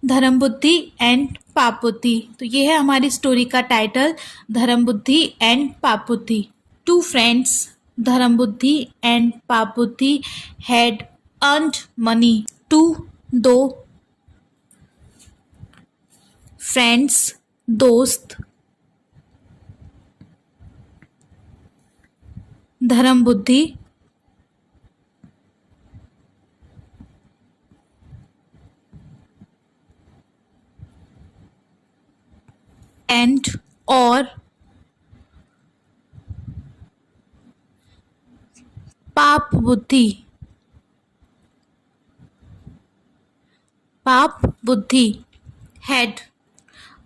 धर्म बुद्धि एंड पाप बुद्धि। तो ये है हमारी स्टोरी का टाइटल, धर्म बुद्धि एंड पाप बुद्धि। टू फ्रेंड्स, धर्म बुद्धि एंड पाप बुद्धि, हैड अर्नड मनी। टू, दो फ्रेंड्स, दोस्त, धर्म बुद्धि एंड और पाप बुद्धि। पाप बुद्धि हैड,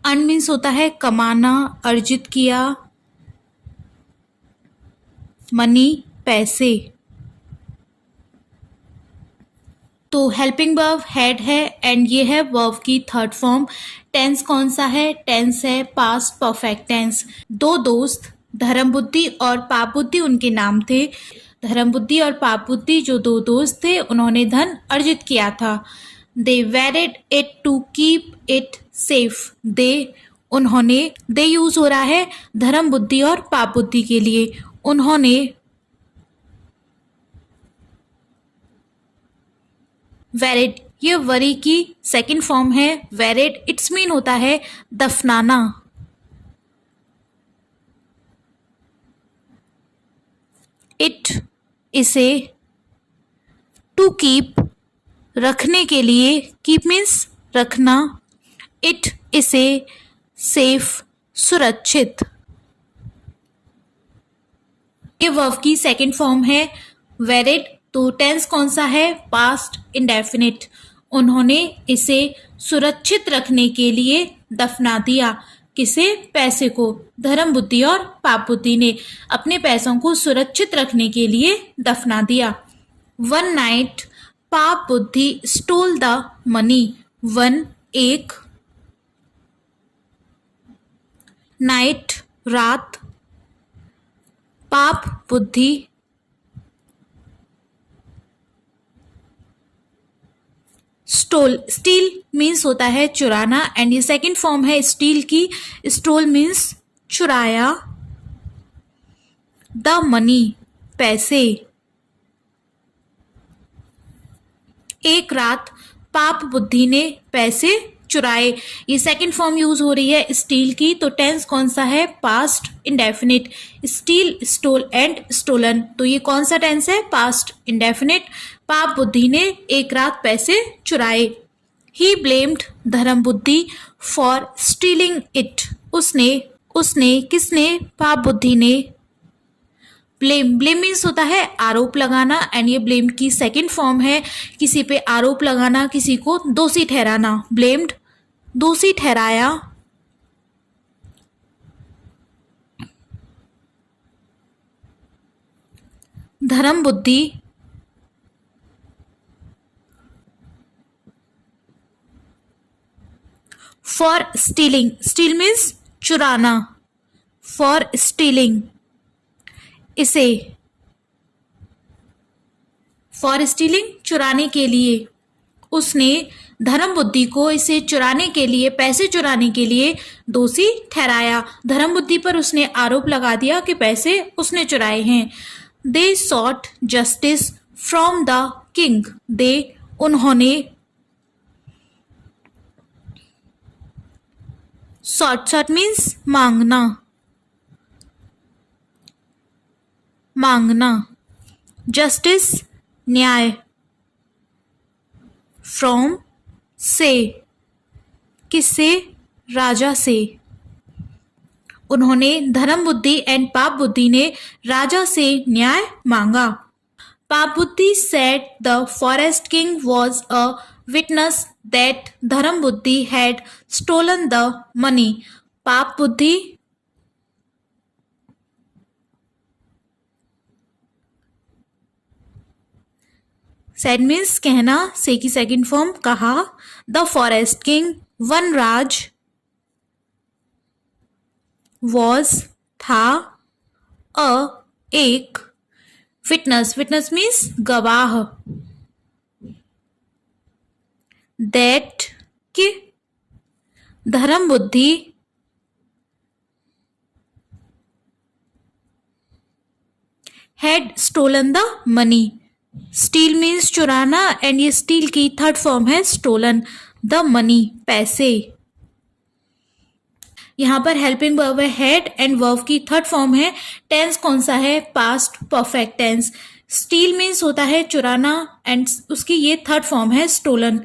अर्न मीन्स होता है कमाना, अर्जित किया, मनी पैसे। तो हेल्पिंग वर्ब हैड है एंड ये है वर्ब की थर्ड फॉर्म। टेंस कौन सा है? टेंस है पास्ट परफेक्ट टेंस। दो दोस्त, धर्म बुद्धि और पाप बुद्धि उनके नाम थे। धर्म बुद्धि और पाप बुद्धि जो दो दोस्त थे उन्होंने धन अर्जित किया था। They worried it to keep it safe. उन्होंने, दे यूज हो रहा है धर्म बुद्धि और पाप बुद्धि के लिए। उन्होंने वेरिड, ये वरी की सेकंड फॉर्म है। वेरिड इट्स मीन होता है दफनाना। इट, इसे, टू कीप रखने के लिए, कीप मीन्स रखना, इट इसे, सेफ सुरक्षित। ये वर्ब की सेकंड फॉर्म है वेरिड। तो टेंस कौन सा है? Past indefinite. उन्होंने इसे सुरक्षित रखने के लिए दफना दिया। किसे? पैसे को। धर्म बुद्धि और पाप बुद्धि ने अपने पैसों को सुरक्षित रखने के लिए दफना दिया। वन नाइट, पाप बुद्धि स्टोल द मनी। वन एक, नाइट रात, पाप बुद्धि स्टोल, स्टील मीन्स होता है चुराना एंड ये सेकंड फॉर्म है स्टील की। स्टोल मीन्स चुराया। द मनी पैसे। एक रात पाप बुद्धि ने पैसे चुराए। ये सेकंड फॉर्म यूज हो रही है स्टील की। तो टेंस कौन सा है? Past indefinite. Steal, stole and stolen. तो ये कौन सा टेंस है? Past indefinite. पाप बुद्धि ने एक रात पैसे चुराए। ही ब्लेम्ड धर्म बुद्धि फॉर स्टीलिंग इट। उसने किसने? पाप बुद्धि ने। ब्लेम, ब्लेम मीन्स होता है आरोप लगाना एंड ये ब्लेम की सेकंड फॉर्म है। किसी पे आरोप लगाना, किसी को दोषी ठहराना। ब्लेम्ड दोषी ठहराया। धर्म बुद्धि फॉर स्टीलिंग, स्टील मीन्स चुराना, फॉर स्टीलिंग इसे, फॉर स्टीलिंग चुराने के लिए। उसने धर्म बुद्धि को इसे चुराने के लिए, पैसे चुराने के लिए दोषी ठहराया। धर्म बुद्धि पर उसने आरोप लगा दिया कि पैसे उसने चुराए हैं। They sought justice from the king. They उन्होंने, सॉट, सॉट मीन्स मांगना, मांगना, जस्टिस न्याय, फ्रॉम से, किससे? राजा से। उन्होंने धर्म बुद्धि एंड पाप बुद्धि ने राजा से न्याय मांगा। पाप बुद्धि said the forest king was a witness that धर्म बुद्धि हैड स्टोलन द मनी। पाप बुद्धि सेड मीन्स कहना, से की सेकंड फॉर्म कहा। The forest king Vanraj was था, एक, विटनेस, विटनेस मीन्स गवाह, दैट के Dharm Buddhi had stolen the money. Steal means चुराना एंड ये स्टील की थर्ड फॉर्म है स्टोलन. द मनी पैसे. यहाँ पर हेल्पिंग वर्ब है हैड एंड वर्ब की थर्ड फॉर्म है. टेंस कौन सा है? Past perfect tense. Steal means होता है चुराना एंड उसकी ये थर्ड फॉर्म है स्टोलन.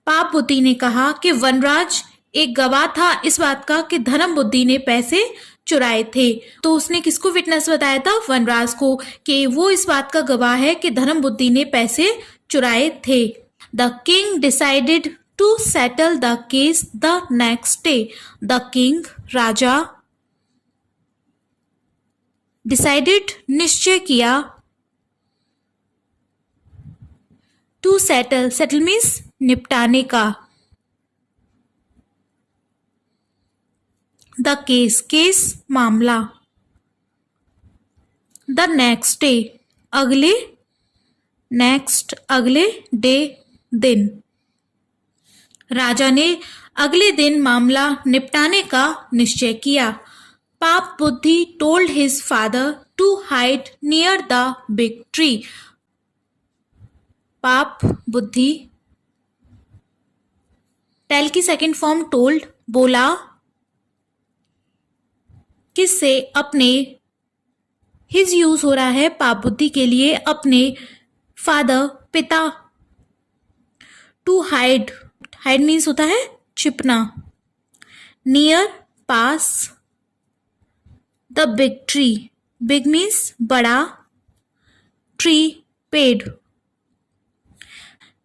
पाप बुद्धि ने कहा कि वनराज एक गवाह था इस बात का कि धर्म बुद्धि ने पैसे चुराए थे. तो उसने किसको विटनेस बताया था? वनराज को, कि वो इस बात का गवाह है कि धर्म बुद्धि ने पैसे चुराए थे. The king decided to settle the case the next day. The king राजा डिसाइडेड निश्चय किया. टू सेटल सेटल मीन्स निपटाने का. द केस केस मामला. द नेक्स्ट डे अगले. नेक्स्ट अगले. डे दिन. राजा ने अगले दिन मामला निपटाने का निश्चय किया. Paap Buddhi told his father to hide near the big tree. Paap Buddhi tell की सेकेंड फॉर्म टोल्ड बोला. किससे? अपने. हिज यूज हो रहा है पाप बुद्धि के लिए अपने फादर पिता. टू हाइड हाइड मीन्स होता है छिपना. नियर पास. The big tree big means बड़ा. ट्री पेड़.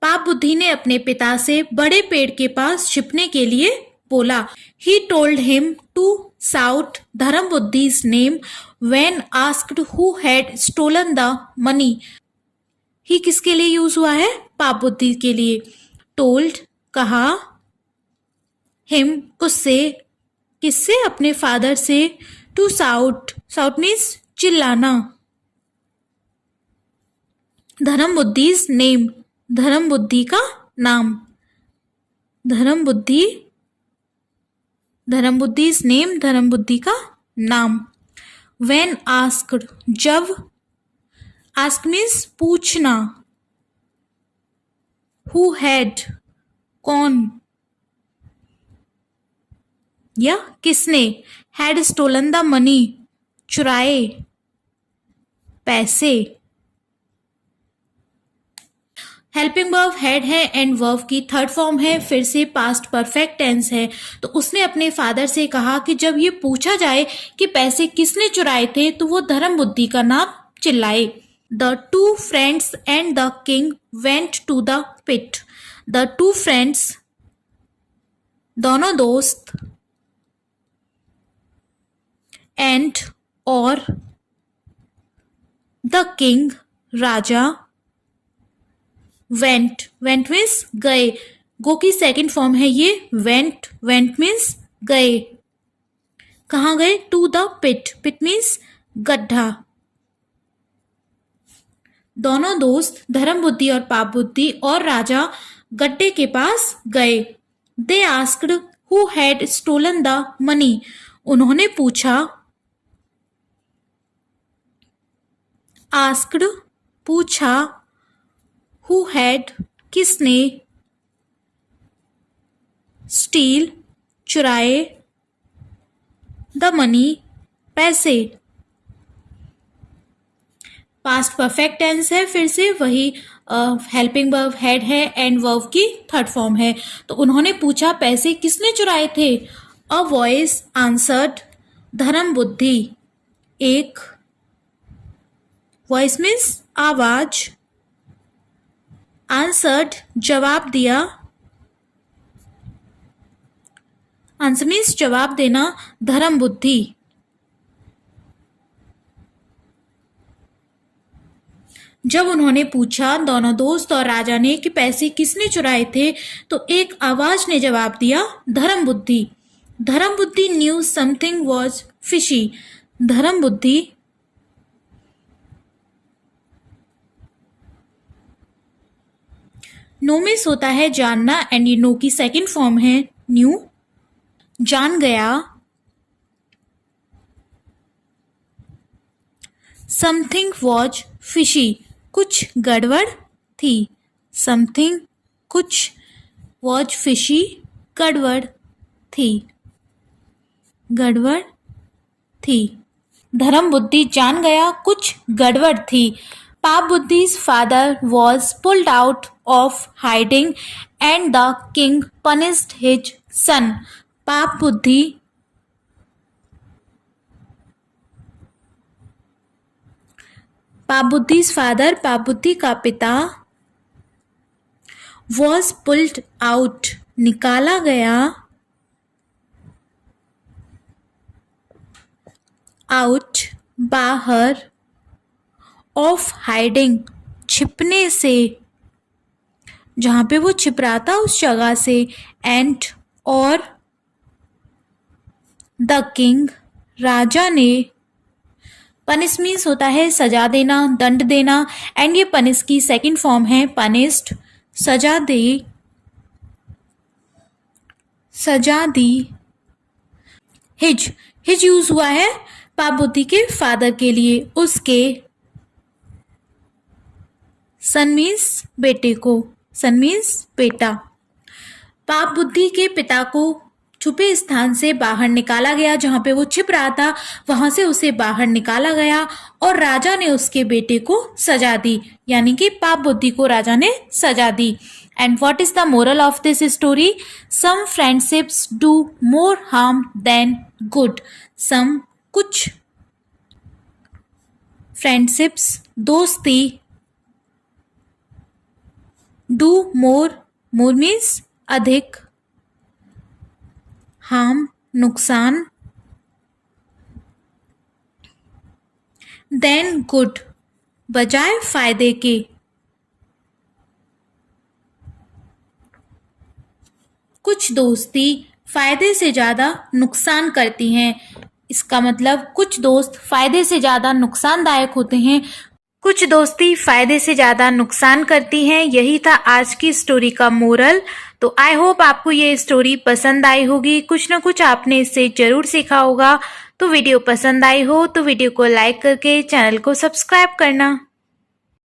पाप बुद्धि ने अपने पिता से बड़े पेड़ के पास छिपने के लिए बोला. He told him to shout Dharm Buddhi's name when asked who had stolen the money. He किसके लिए यूज हुआ है? पाप बुद्धि के लिए. टोल्ड कहा. हिम उससे. किससे? अपने फादर से. टू साउट साउट मीन्स चिल्लाना. धर्म बुद्धि's नेम धर्म बुद्धि का नाम. धर्म बुद्धि धर्म बुद्धि's नेम धर्म बुद्धि का नाम. When asked जब. ask means पूछना. Who had कौन या किसने. had stolen the money चुराए पैसे. हेल्पिंग वर्ब हैड है एंड वर्ब की थर्ड फॉर्म है. फिर से पास्ट परफेक्ट टेंस है. तो उसने अपने फादर से कहा कि जब ये पूछा जाए कि पैसे किसने चुराए थे तो वो धर्म बुद्धि का नाम चिल्लाए. The two friends and the king went to the pit. The two friends दोनों दोस्त. एंड और. द किंग राजा. वेंट वेंट मीन्स गए. गो की सेकेंड फॉर्म है ये वेंट. वेंट मीन्स गए. कहाँ गए? To the pit. Pit means गड्ढा. दोनों दोस्त धर्म बुद्धि और पाप बुद्धि और राजा गड्ढे के पास गए. They asked who had stolen the money. उन्होंने पूछा. आस्क्ड पूछा. Who had किसने. स्टील चुराए. द मनी पैसे. पास्ट परफेक्ट टेंस है. फिर से वही हेल्पिंग वर्ब हैड है एंड वर्ब की थर्ड फॉर्म है. तो उन्होंने पूछा पैसे किसने चुराए थे. अ वॉइस आंसर्ड धर्म बुद्धि. एक. वॉइस मीन्स आवाज. आंसर्ड जवाब दिया. आंसर मीन्स जवाब देना. धर्म बुद्धि. जब उन्होंने पूछा दोनों दोस्त और राजा ने कि पैसे किसने चुराए थे तो एक आवाज ने जवाब दिया. धर्म बुद्धि. धर्म बुद्धि न्यू समथिंग वॉज फिशी. धर्म बुद्धि नो मिस होता है जानना एंड ये नो की सेकेंड फॉर्म है न्यू. जान गया समथिंग वॉज फिशी, कुछ गड़बड़ थी। समथिंग कुछ वॉज फिशी, गड़बड़ थी, गड़बड़ थी। धर्म बुद्धि जान गया कुछ गड़बड़ थी। पाप बुद्धि's father was pulled out of hiding and the king punished his son. पाप बुद्धि's father, पाप बुद्धि का पिता, was pulled out, निकाला गया, out, बाहर, of hiding, छिपने से, जहां पे वो छिप रहा था उस जगह से, and और द किंग, राजा ने, पनिश मीन्स होता है सजा देना, दंड देना, एंड ये पनिश की सेकंड फॉर्म है पनिश्ड, सजा दी, हिज यूज हुआ है पाप बुद्धि के फादर के लिए, उसके, सन मीन्स बेटे को, सन मीन्स बेटा। पाप बुद्धि के पिता को छुपे स्थान से बाहर निकाला गया, जहां पे वो छिप रहा था वहां से उसे बाहर निकाला गया और राजा ने उसके बेटे को सजा दी, यानी कि पाप बुद्धि को राजा ने सजा दी। And what is the moral of this story? Some friendships do more harm than good. Some कुछ फ्रेंडशिप्स दोस्ती, डू मोर मीन्स अधिक, हार्म नुकसान, देन गुड बजाय फायदे के। कुछ दोस्ती फायदे से ज्यादा नुकसान करती हैं। इसका मतलब कुछ दोस्त फायदे से ज्यादा नुकसानदायक होते हैं, कुछ दोस्ती फायदे से ज्यादा नुकसान करती हैं। यही था आज की स्टोरी का मोरल। तो आई होप आपको ये स्टोरी पसंद आई होगी, कुछ ना कुछ आपने इससे जरूर सीखा होगा। तो वीडियो पसंद आई हो तो वीडियो को लाइक करके चैनल को सब्सक्राइब करना।